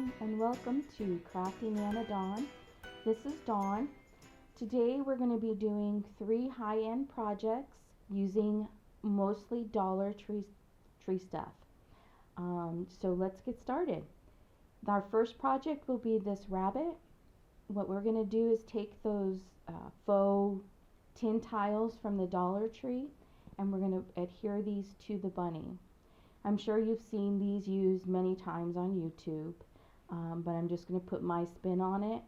everyone, and welcome to Crafty Nana Dawn. This is Dawn. Today we're going to be doing 3 high-end projects using mostly Dollar Tree stuff. So let's get started. Our first project will be this rabbit. What we're going to do is take those faux tin tiles from the Dollar Tree, and we're going to adhere these to the bunny. I'm sure you've seen these used many times on YouTube, but I'm just going to put my spin on it.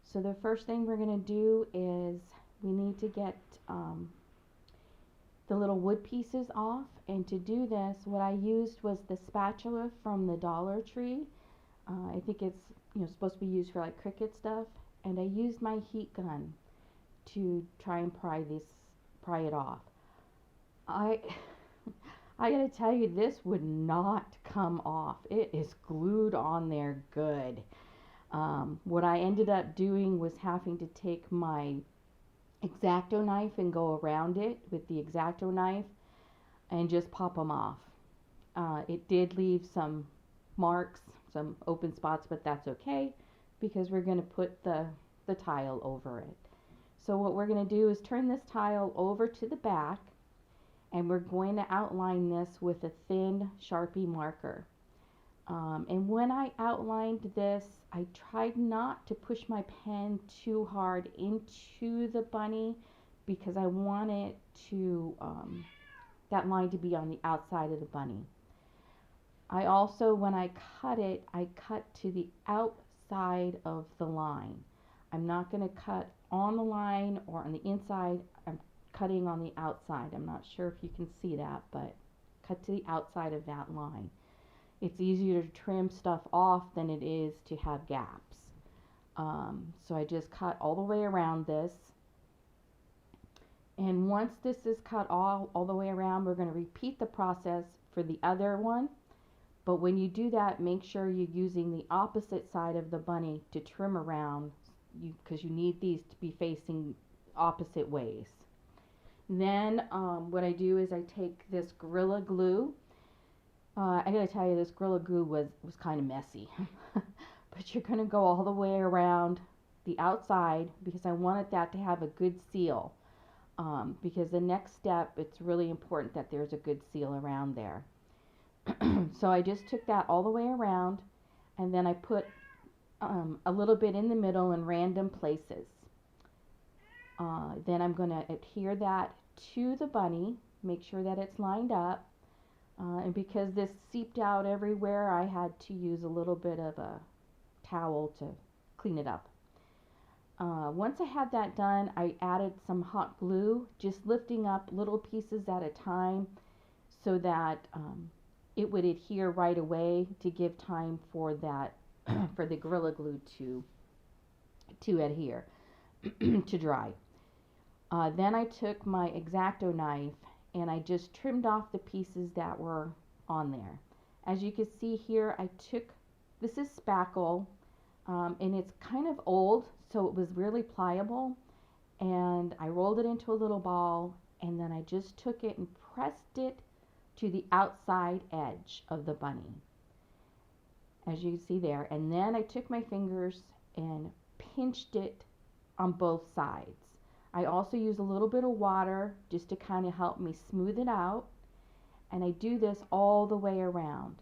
So the first thing we're going to do is we need to get the little wood pieces off, and to do this what I used was the spatula from the Dollar Tree. I think it's supposed to be used for like cricket stuff, and I used my heat gun to try and pry it off. I gotta tell you, this would not come off. It is glued on there good. What I ended up doing was having to take my X-Acto knife and go around it with the X-Acto knife and just pop them off. It did leave some marks, some open spots, but that's okay because we're going to put the tile over it. So what we're going to do is turn this tile over to the back, and we're going to outline this with a thin Sharpie marker. And when I outlined this, I tried not to push my pen too hard into the bunny because I wanted that line to be on the outside of the bunny. I also, when I cut it, I cut to the outside of the line. I'm not going to cut on the line or on the inside. I'm cutting on the outside. I'm not sure if you can see that, but cut to the outside of that line. It's easier to trim stuff off than it is to have gaps. So I just cut all the way around this. And once this is cut all the way around, we're going to repeat the process for the other one. But when you do that, make sure you're using the opposite side of the bunny to trim around, because you need these to be facing opposite ways. Then what I do is I take this Gorilla Glue. I gotta tell you, this Gorilla Glue was kind of messy. But you're gonna go all the way around the outside because I wanted that to have a good seal. Because the next step, it's really important that there's a good seal around there. So I just took that all the way around, and then I put a little bit in the middle in random places. Then I'm going to adhere that to the bunny, make sure that it's lined up. And because this seeped out everywhere, I had to use a little bit of a towel to clean it up. Once I had that done, I added some hot glue, just lifting up little pieces at a time so that it would adhere right away to give time for that for the Gorilla Glue to adhere to dry. Then I took my X-Acto knife and I just trimmed off the pieces that were on there. As you can see here, this is spackle, and it's kind of old, so it was really pliable, and I rolled it into a little ball, and then I just took it and pressed it to the outside edge of the bunny, as you can see there. And then I took my fingers and pinched it on both sides. I also use a little bit of water just to kind of help me smooth it out. And I do this all the way around.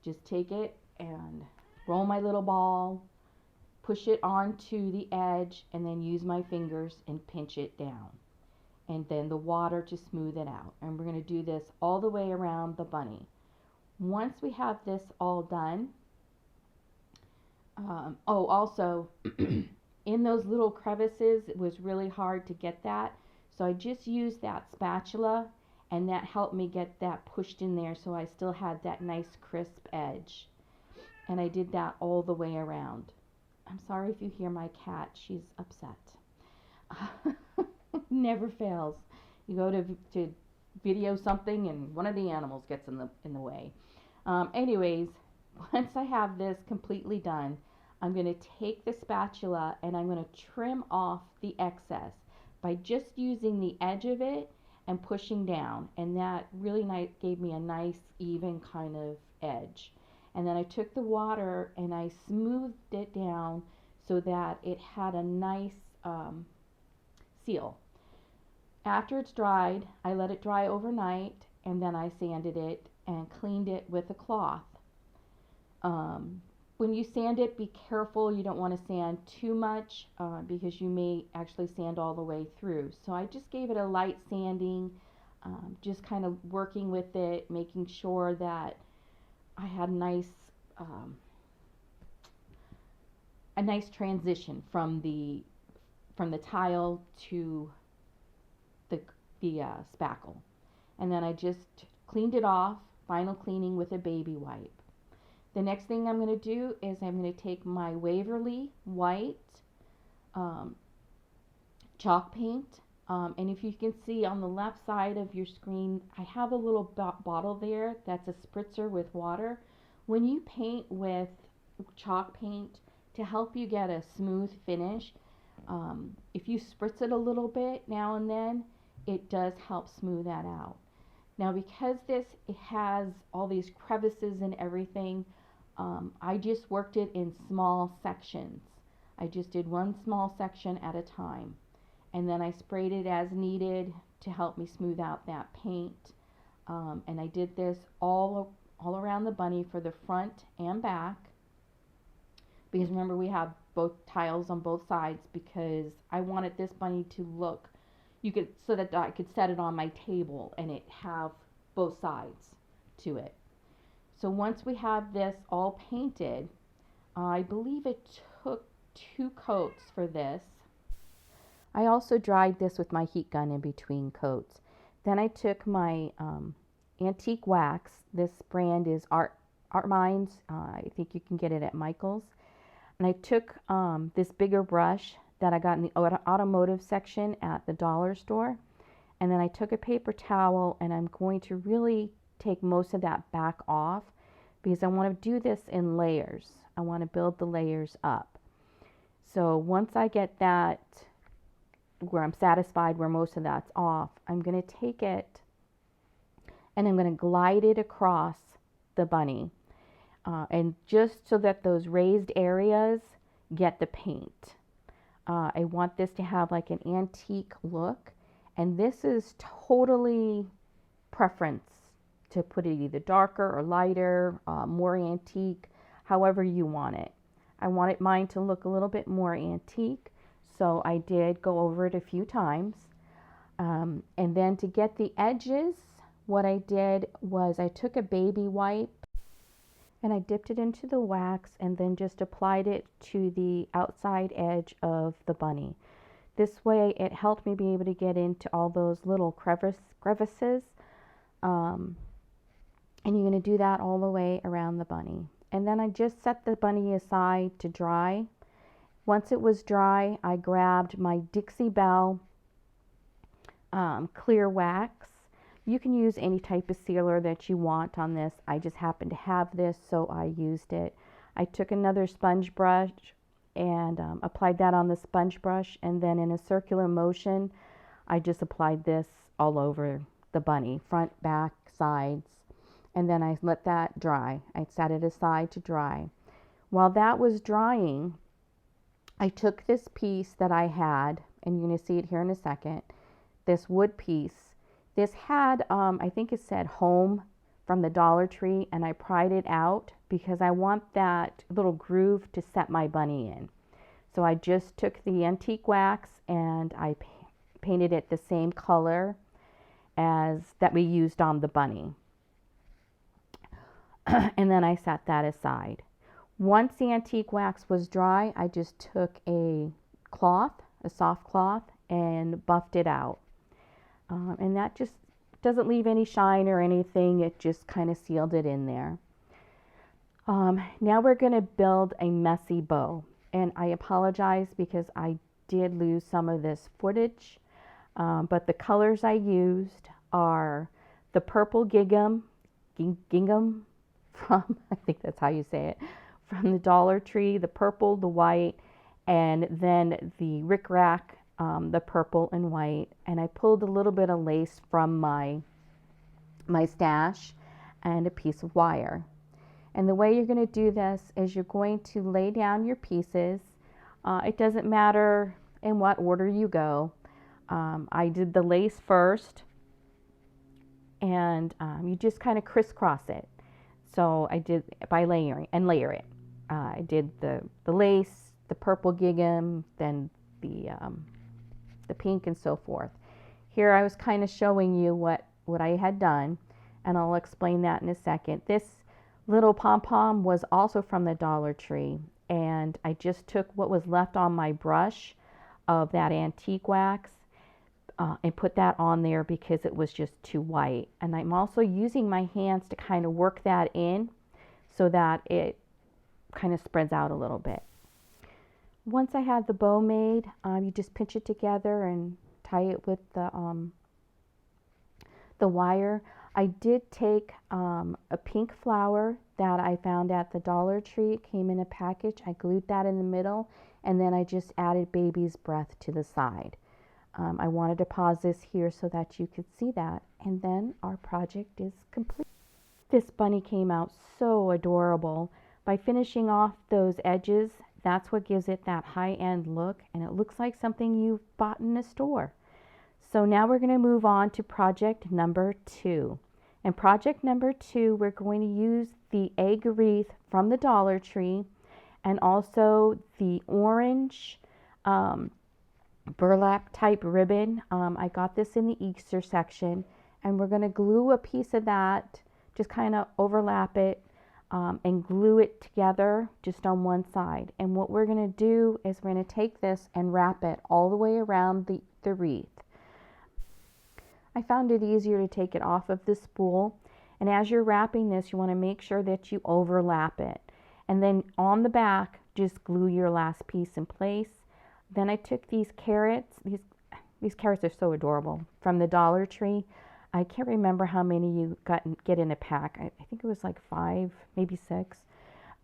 Just take it and roll my little ball, push it onto the edge, and then use my fingers and pinch it down. And then the water to smooth it out. And we're going to do this all the way around the bunny. Once we have this all done, also, in those little crevices, it was really hard to get that. So I just used that spatula, and that helped me get that pushed in there so I still had that nice crisp edge. And I did that all the way around. I'm sorry if you hear my cat. She's upset. Never fails. You go to video something and one of the animals gets in the way. Anyways, once I have this completely done, I'm going to take the spatula and I'm going to trim off the excess by just using the edge of it and pushing down, and that really gave me a nice even kind of edge. And then I took the water and I smoothed it down so that it had a nice seal. After it's dried, I let it dry overnight, and then I sanded it and cleaned it with a cloth. Um, when you sand it, be careful. You don't want to sand too much because you may actually sand all the way through. So I just gave it a light sanding, just kind of working with it, making sure that I had um, a nice transition from the tile to the spackle. And then I just cleaned it off, final cleaning with a baby wipe. The next thing I'm going to do is I'm going to take my Waverly white um, chalk paint. And if you can see on the left side of your screen, I have a little bottle there that's a spritzer with water. When you paint with chalk paint, to help you get a smooth finish, if you spritz it a little bit now and then, it does help smooth that out. Now, because it has all these crevices and everything, I just worked it in small sections. I just did one small section at a time. And then I sprayed it as needed to help me smooth out that paint. And I did this all around the bunny for the front and back. Because remember, we have both tiles on both sides because I wanted this bunny to look, so that I could set it on my table and it have both sides to it. So once we have this all painted, I believe it took 2 coats for this. I also dried this with my heat gun in between coats. Then I took my antique wax. This brand is Art Minds. I think you can get it at Michael's. And I took this bigger brush that I got in the automotive section at the dollar store. And then I took a paper towel and I'm going to really take most of that back off because I want to do this in layers. I want to build the layers up. So once I get that where I'm satisfied where most of that's off, I'm going to take it and I'm going to glide it across the bunny. And just so that those raised areas get the paint. I want this to have like an antique look. And this is totally preference to put it either darker or lighter, more antique, however you want it. I wanted mine to look a little bit more antique, so I did go over it a few times. And then to get the edges, what I did was I took a baby wipe and I dipped it into the wax and then just applied it to the outside edge of the bunny. This way it helped me be able to get into all those little crevices. And you're going to do that all the way around the bunny. And then I just set the bunny aside to dry. Once it was dry, I grabbed my Dixie Belle clear wax. You can use any type of sealer that you want on this. I just happened to have this, so I used it. I took another sponge brush and applied that on the sponge brush, and then in a circular motion, I just applied this all over the bunny, front, back, sides, and then I let that dry. I set it aside to dry. While that was drying, I took this piece that I had, and you're going to see it here in a second, this wood piece. This had, I think it said home from the Dollar Tree, and I pried it out because I want that little groove to set my bunny in. So I just took the antique wax and I painted it the same color as that we used on the bunny. And then I set that aside. Once the antique wax was dry, I just took a cloth, a soft cloth, and buffed it out. And that just doesn't leave any shine or anything. It just kind of sealed it in there. Now we're going to build a messy bow. And I apologize because I did lose some of this footage. But the colors I used are the purple gingham from, I think that's how you say it, from the Dollar Tree, the purple, the white, and then the rickrack, the purple and white. And I pulled a little bit of lace from my stash and a piece of wire. And the way you're going to do this is you're going to lay down your pieces. It doesn't matter in what order you go. I did the lace first, and you just kind of crisscross it. So I did by layering and layer it. I did the lace, the purple gingham, then the pink, and so forth. Here I was kind of showing you what I had done, and I'll explain that in a second. This little pom-pom was also from the Dollar Tree, and I just took what was left on my brush of that antique wax and put that on there because it was just too white. And I'm also using my hands to kind of work that in so that it kind of spreads out a little bit. Once I had the bow made, you just pinch it together and tie it with the wire. I did take a pink flower that I found at the Dollar Tree. It came in a package. I glued that in the middle, and then I just added baby's breath to the side. I wanted to pause this here so that you could see that, and then our project is complete. This bunny came out so adorable. By finishing off those edges, that's what gives it that high-end look, and it looks like something you bought in a store. So now we're going to move on to project number 2. In project number 2, we're going to use the egg wreath from the Dollar Tree and also the orange burlap type ribbon. I got this in the Easter section, and we're going to glue a piece of that, just kind of overlap it and glue it together just on one side. And what we're going to do is we're going to take this and wrap it all the way around the wreath. I found it easier to take it off of the spool, and as you're wrapping this, you want to make sure that you overlap it, and then on the back just glue your last piece in place. Then I took these carrots. These carrots are so adorable, from the Dollar Tree. I can't remember how many you get in a pack. I think it was like 5, maybe 6.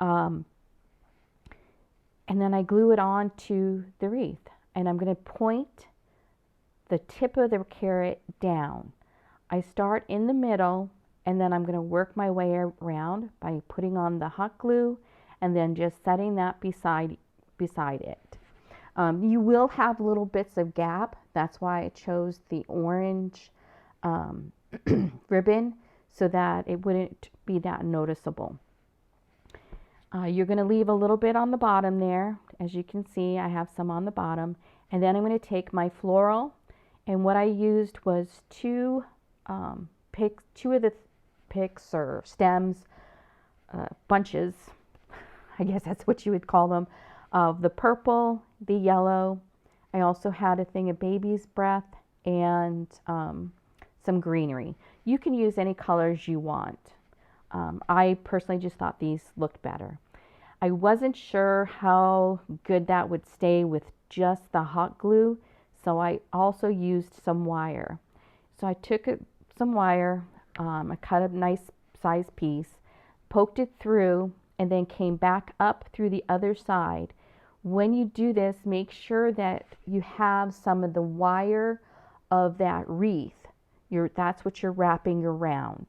And then I glue it on to the wreath, and I'm going to point the tip of the carrot down. I start in the middle, and then I'm going to work my way around by putting on the hot glue and then just setting that beside it. You will have little bits of gap. That's why I chose the orange ribbon, so that it wouldn't be that noticeable. You're going to leave a little bit on the bottom there. As you can see, I have some on the bottom. And then I'm going to take my floral, and what I used was two of the picks or stems, bunches, I guess that's what you would call them, of the purple, the yellow. I also had a thing of baby's breath and some greenery. You can use any colors you want. I personally just thought these looked better. I wasn't sure how good that would stay with just the hot glue, so I also used some wire. So I took some wire, I cut a nice size piece, poked it through, and then came back up through the other side. When you do this, make sure that you have some of the wire of that wreath. That's what you're wrapping around.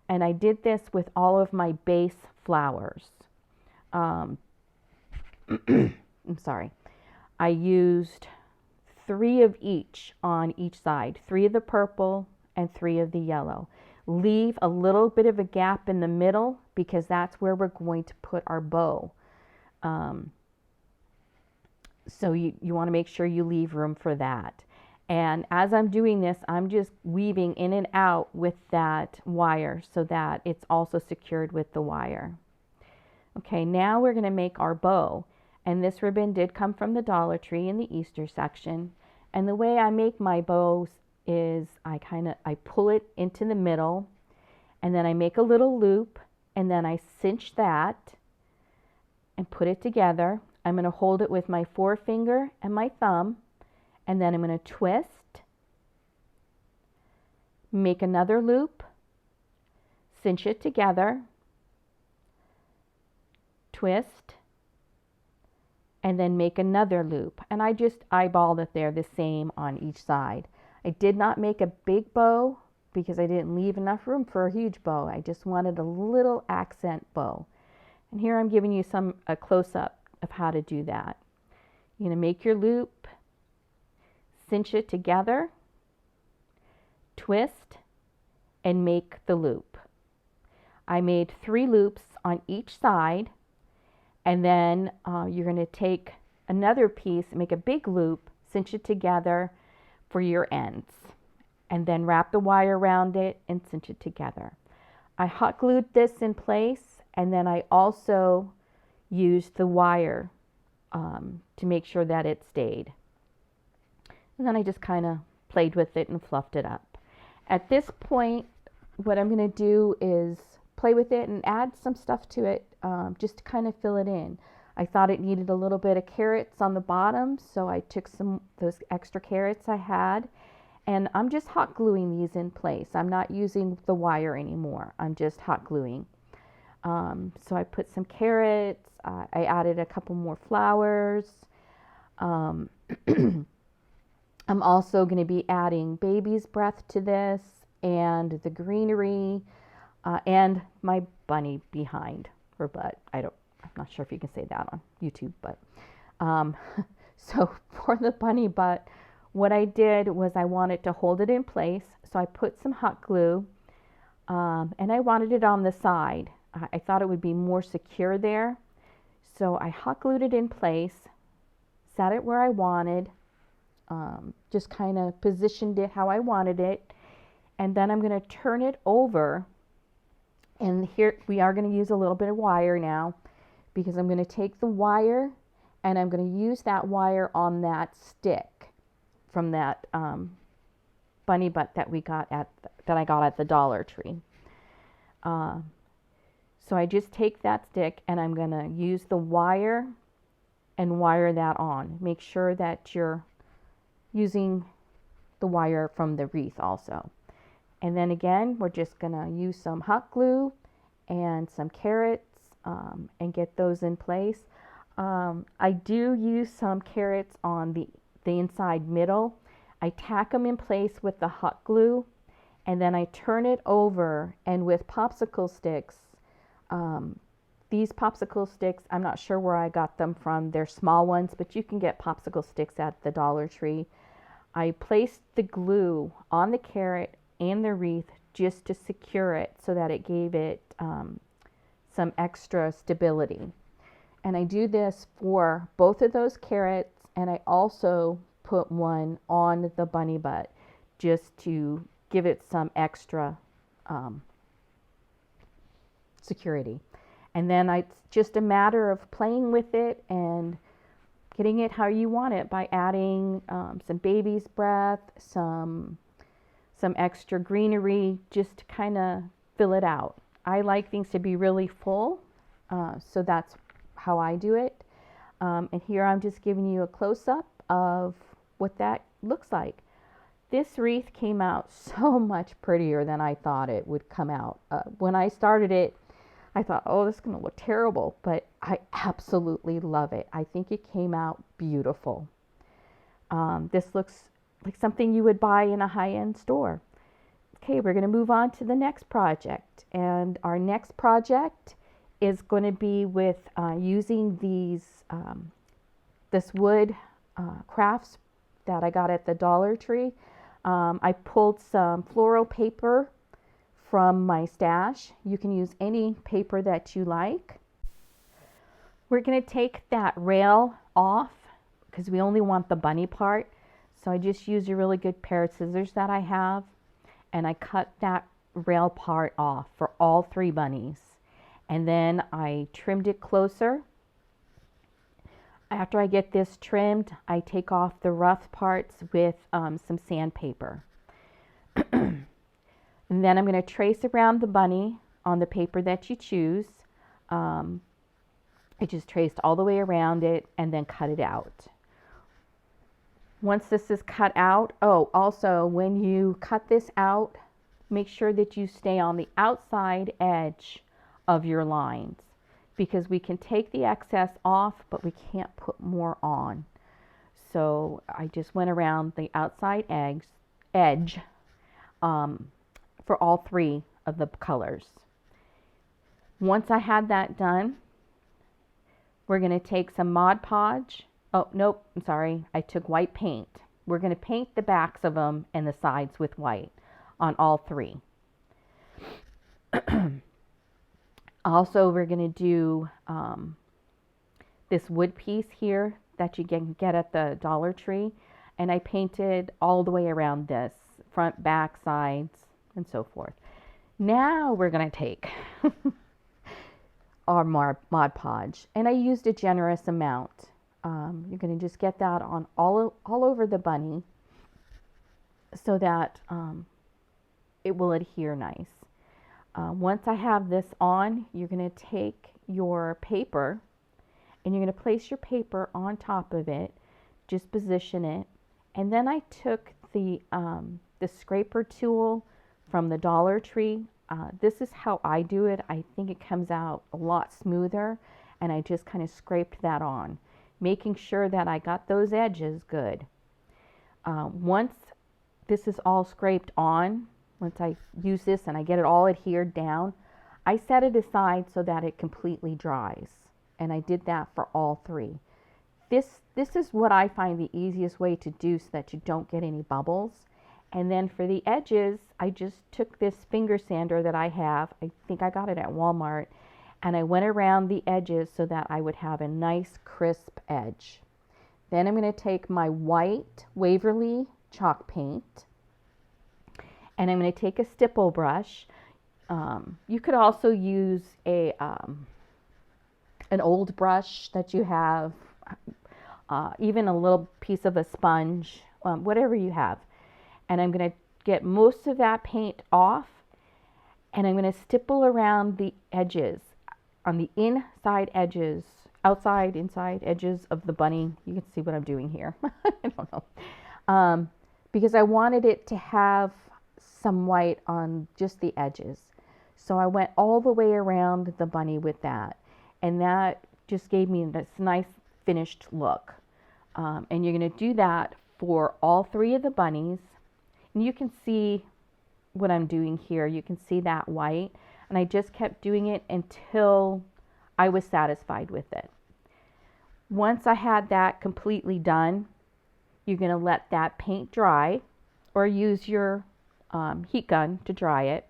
And I did this with all of my base flowers. I'm sorry. I used 3 of each on each side, 3 of the purple and 3 of the yellow. Leave a little bit of a gap in the middle because that's where we're going to put our bow. So you want to make sure you leave room for that. And as I'm doing this, I'm just weaving in and out with that wire so that it's also secured with the wire. Okay, now we're going to make our bow. And this ribbon did come from the Dollar Tree in the Easter section. And the way I make my bows is I pull it into the middle, and then I make a little loop, and then I cinch that and put it together. I'm going to hold it with my forefinger and my thumb, and then I'm going to twist, make another loop, cinch it together, twist, and then make another loop. And I just eyeballed it there the same on each side. I did not make a big bow because I didn't leave enough room for a huge bow. I just wanted a little accent bow. And here I'm giving you a close-up of how to do that. You're going to make your loop, cinch it together, twist, and make the loop. I made 3 loops on each side, and then you're going to take another piece, make a big loop, cinch it together for your ends, and then wrap the wire around it and cinch it together. I hot glued this in place, and then I also used the wire to make sure that it stayed. And then I just kind of played with it and fluffed it up. At this point, what I'm going to do is play with it and add some stuff to it, just to kind of fill it in. I thought it needed a little bit of carrots on the bottom, so I took those extra carrots I had, and I'm just hot gluing these in place. I'm not using the wire anymore. I'm just hot gluing. So I put some carrots. I added a couple more flowers. I'm also going to be adding baby's breath to this, and the greenery, and my bunny behind her butt. I'm not sure if you can say that on YouTube, but so for the bunny butt, what I did was I wanted to hold it in place, so I put some hot glue, and I wanted it on the side. I thought it would be more secure there, so I hot glued it in place, set it where I wanted, just kind of positioned it how I wanted it, and then I'm going to turn it over, and here we are going to use a little bit of wire now, because I'm going to take the wire and I'm going to use that wire on that stick from that bunny butt that I got at the Dollar Tree. So I just take that stick and I'm going to use the wire and wire that on. Make sure that you're using the wire from the wreath also. And then again, we're just going to use some hot glue and some carrots and get those in place. I do use some carrots on the inside middle. I tack them in place with the hot glue, and then I turn it over, and with popsicle sticks, these popsicle sticks, I'm not sure where I got them from. They're small ones, but you can get popsicle sticks at the Dollar Tree. I placed the glue on the carrot and the wreath just to secure it so that it gave it some extra stability. And I do this for both of those carrots, and I also put one on the bunny butt just to give it some extra security. And then it's just a matter of playing with it and getting it how you want it by adding some baby's breath, some extra greenery, just to kind of fill it out. I like things to be really full, so that's how I do it. And here I'm just giving you a close-up of what that looks like. This wreath came out so much prettier than I thought it would come out. When I started it, I thought, oh, this is going to look terrible, but I absolutely love it. I think it came out beautiful. This looks like something you would buy in a high-end store. Okay, we're going to move on to the next project. And our next project is going to be with using this wood crafts that I got at the Dollar Tree. I pulled some floral paper from my stash. You can use any paper that you like. We're going to take that rail off because we only want the bunny part. So I just used a really good pair of scissors that I have, and I cut that rail part off for all 3 bunnies. And then I trimmed it closer. After I get this trimmed, I take off the rough parts with some sandpaper. And then I'm going to trace around the bunny on the paper that you choose. I just traced all the way around it and then cut it out. Once this is cut out, also when you cut this out, make sure that you stay on the outside edge of your lines, because we can take the excess off, but we can't put more on. So I just went around the outside edge for all 3 of the colors. Once I had that done, We're going to take some Mod Podge. Oh, nope, I'm sorry. I took white paint. We're going to paint the backs of them and the sides with white on all three. Also, we're going to do this wood piece here that you can get at the Dollar Tree. And I painted all the way around this, front, back, sides, and so forth. Now we're going to take our Mod Podge. And I used a generous amount. You're going to just get that on all over the bunny so that it will adhere nice. Once I have this on, you're going to take your paper and you're going to place your paper on top of it. Just position it. And then I took the scraper tool from the Dollar Tree. This is how I do it. I think it comes out a lot smoother, and I just kind of scraped that on, making sure that I got those edges good. Once this is all scraped on, once I use this and I get it all adhered down, I set it aside so that it completely dries. And I did that for all three. This is what I find the easiest way to do so that you don't get any bubbles. And then for the edges, I just took this finger sander that I have. I think I got it at Walmart. And I went around the edges so that I would have a nice crisp edge. Then I'm going to take my white Waverly chalk paint. And I'm going to take a stipple brush. You could also use an old brush that you have, even a little piece of a sponge, whatever you have. And I'm going to get most of that paint off, and I'm going to stipple around the edges, on the inside edges, outside, inside edges of the bunny. You can see what I'm doing here. I don't know. Because I wanted it to have some white on just the edges. So I went all the way around the bunny with that. And that just gave me this nice finished look. And you're going to do that for all three of the bunnies. And you can see what I'm doing here. You can see that white. And I just kept doing it until I was satisfied with it. Once I had that completely done, you're going to let that paint dry or use your heat gun to dry it.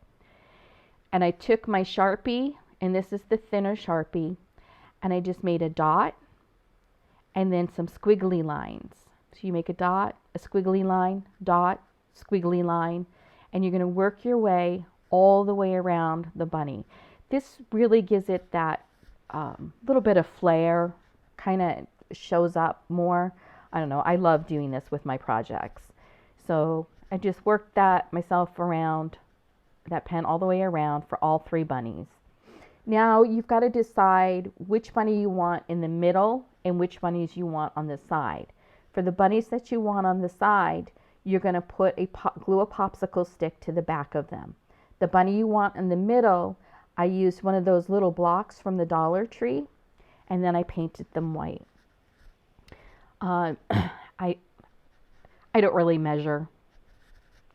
And I took my Sharpie, and this is the thinner Sharpie, and I just made a dot and then some squiggly lines. So you make a dot, a squiggly line, dot, squiggly line, and you're going to work your way all the way around the bunny. This really gives it that little bit of flair, kind of shows up more. I don't know, I love doing this with my projects. So I just worked that myself around, that pen all the way around for all three bunnies. Now you've got to decide which bunny you want in the middle and which bunnies you want on the side. For the bunnies that you want on the side, you're going to put glue a popsicle stick to the back of them. The bunny you want in the middle, I used one of those little blocks from the Dollar Tree, and then I painted them white. I don't really measure.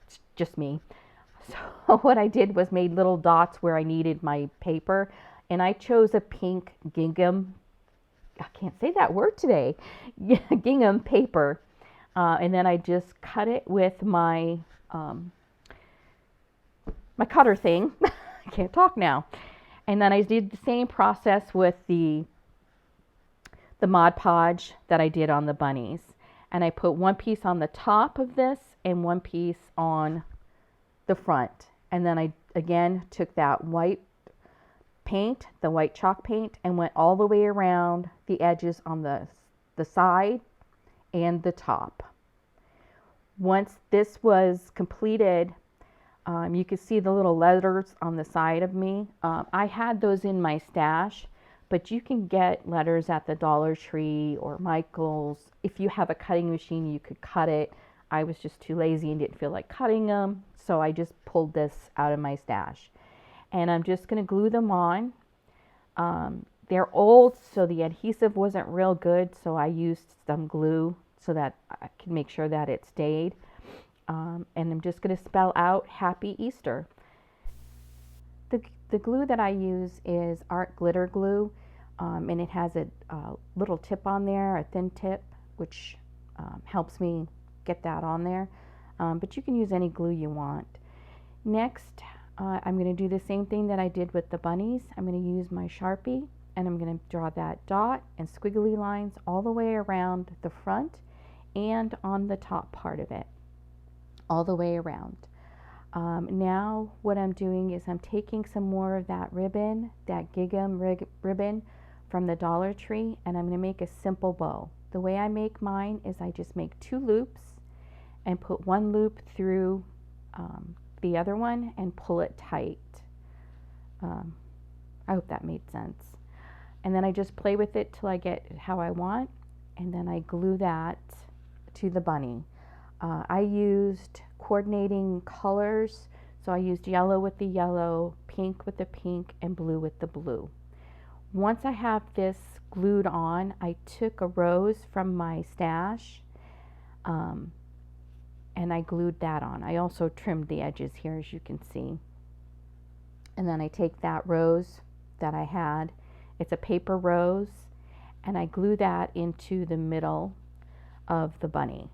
It's just me. So what I did was made little dots where I needed my paper, and I chose a pink gingham. I can't say that word today. Gingham paper, and then I just cut it with my my cutter thing. I can't talk now. And then I did the same process with the Mod Podge that I did on the bunnies. And I put one piece on the top of this and one piece on the front. And then I again took that white paint, the white chalk paint, and went all the way around the edges on the side and the top. Once this was completed, you can see the little letters on the side of me. I had those in my stash, but you can get letters at the Dollar Tree or Michael's. If you have a cutting machine, you could cut it. I was just too lazy and didn't feel like cutting them, so I just pulled this out of my stash. And I'm just going to glue them on. They're old, so the adhesive wasn't real good, so I used some glue so that I could make sure that it stayed. And I'm just going to spell out Happy Easter. The glue that I use is Art Glitter Glue. and it has a little tip on there, a thin tip, which helps me get that on there. But you can use any glue you want. Next, I'm going to do the same thing that I did with the bunnies. I'm going to use my Sharpie, and I'm going to draw that dot and squiggly lines all the way around the front and on the top part of it, all the way around. Now what I'm doing is I'm taking some more of that ribbon, that gingham ribbon from the Dollar Tree, and I'm going to make a simple bow. The way I make mine is I just make 2 loops and put 1 loop through the other one and pull it tight. I hope that made sense. And then I just play with it till I get how I want, and then I glue that to the bunny. I used coordinating colors, so I used yellow with the yellow, pink with the pink, and blue with the blue. Once I have this glued on, I took a rose from my stash and I glued that on. I also trimmed the edges here, as you can see. And then I take that rose that I had, it's a paper rose, and I glue that into the middle of the bunny.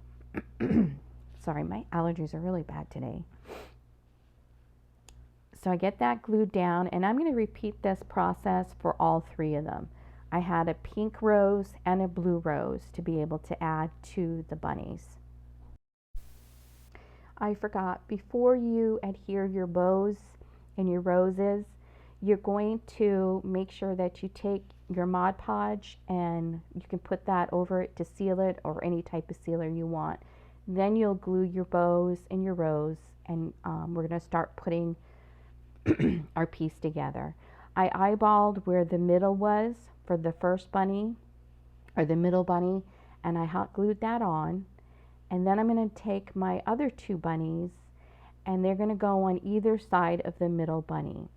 Sorry, my allergies are really bad today. So I get that glued down, and I'm going to repeat this process for all 3 of them. I had a pink rose and a blue rose to be able to add to the bunnies. I forgot, before you adhere your bows and your roses, you're going to make sure that you take your Mod Podge and you can put that over it to seal it, or any type of sealer you want. Then you'll glue your bows and your rose, and we're going to start putting our piece together. I eyeballed where the middle was for the first bunny, or the middle bunny, and I hot glued that on. And then I'm going to take my other 2 bunnies, and they're going to go on either side of the middle bunny.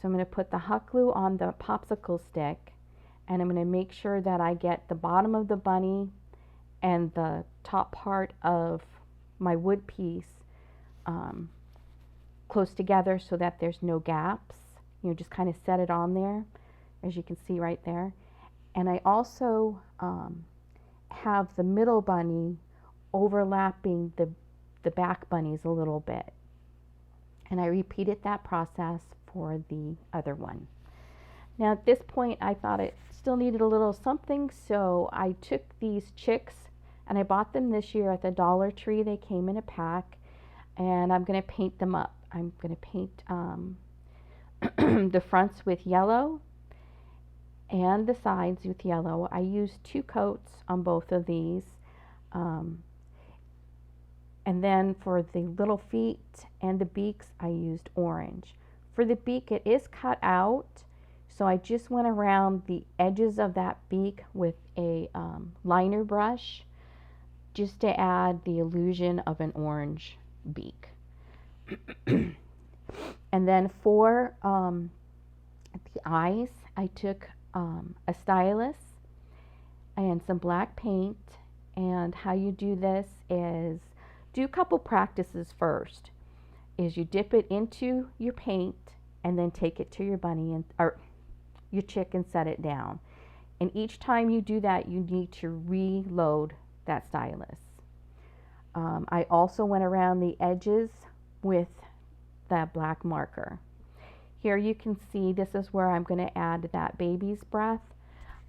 So I'm going to put the hot glue on the popsicle stick, and I'm going to make sure that I get the bottom of the bunny and the top part of my wood piece close together so that there's no gaps. You know, just kind of set it on there, as you can see right there. And I also have the middle bunny overlapping the back bunnies a little bit. And I repeated that process for the other one. Now at this point I thought it still needed a little something, so I took these chicks, and I bought them this year at the Dollar Tree. They came in a pack, and I'm going to paint them up. I'm going to paint the fronts with yellow and the sides with yellow. I used 2 coats on both of these. And then for the little feet and the beaks, I used orange. For the beak, it is cut out, so I just went around the edges of that beak with a liner brush, just to add the illusion of an orange beak. And then for the eyes, I took a stylus and some black paint. And how you do this is, do a couple practices first. Is you dip it into your paint and then take it to your bunny or your chick and set it down. And each time you do that, you need to reload that stylus. I also went around the edges with that black marker. Here you can see this is where I'm going to add that baby's breath.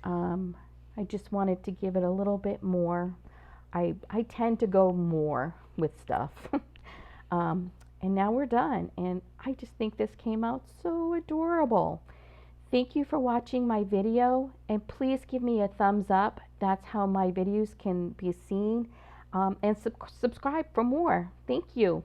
I just wanted to give it a little bit more. I tend to go more with stuff. And now we're done, and I just think this came out so adorable. Thank you for watching my video, and please give me a thumbs up. That's how my videos can be seen. And subscribe for more. Thank you.